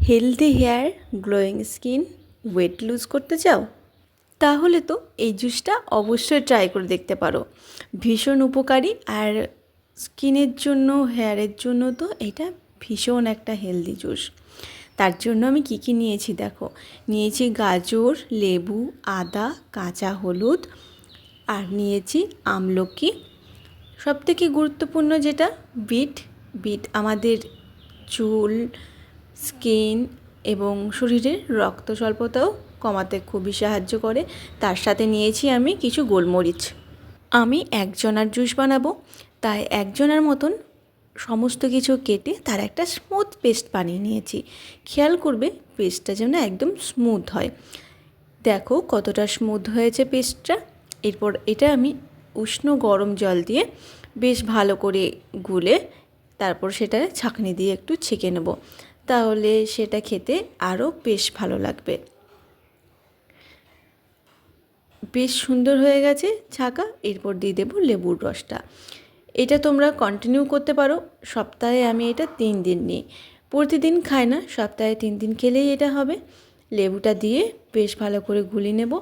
Healthy hair, glowing skin, weight lose করতে চাও? তাহলে তো এই জুসটা অবশ্যই ট্রাই করে দেখতে পারো। ভীষণ উপকারী, আর স্কিনের জন্য, হেয়ারের জন্য তো এটা ভীষণ একটা হেলদি জুস। তার জন্য আমি কি কি নিয়েছি দেখো। নিয়েছি গাজর, লেবু, আদা, কাঁচা হলুদ, আর নিয়েছি আমলকি। সবথেকে গুরুত্বপূর্ণ যেটা, বিট। বিট আমাদের চুল, স্কিন এবং শরীরের রক্ত স্বল্পতাও কমাতে খুবই সাহায্য করে। তার সাথে নিয়েছি আমি কিছু গোলমরিচ। আমি একজনার জুস বানাবো, তাই একজনের মতন সমস্ত কিছু কেটে তার একটা স্মুথ পেস্ট বানিয়ে নিয়েছি। খেয়াল করবে পেস্টটা যেন একদম স্মুথ হয়। দেখো কতটা স্মুথ হয়েছে পেস্টটা। এরপর এটা আমি উষ্ণ গরম জল দিয়ে বেশ ভালো করে গুলে তারপর সেটা ছাঁকনি দিয়ে একটু ছেঁকে নেব, তাহলে সেটা খেতে আরও বেশ ভালো লাগবে। বেশ সুন্দর হয়ে গেছে ছাঁকা। এরপর দিয়ে দেবো লেবুর রসটা। এটা তোমরা কন্টিনিউ করতে পারো। সপ্তাহে আমি এটা 3 দিন নিই, প্রতিদিন খাই না, সপ্তাহে 3 দিন খেলেই এটা হবে। লেবুটা দিয়ে বেশ ভালো করে গুলিয়ে নেব।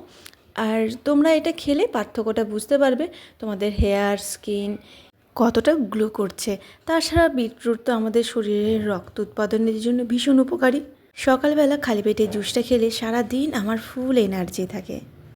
আর তোমরা এটা খেলে পার্থক্যটা বুঝতে পারবে, তোমাদের হেয়ার, স্কিন কতটা গ্লো করছে। তাছাড়া বিটরুট তো আমাদের শরীরের রক্ত উৎপাদনের জন্য ভীষণ উপকারী। সকালবেলা খালি পেটে জুসটা খেলে সারা দিন আমার ফুল এনার্জি থাকে।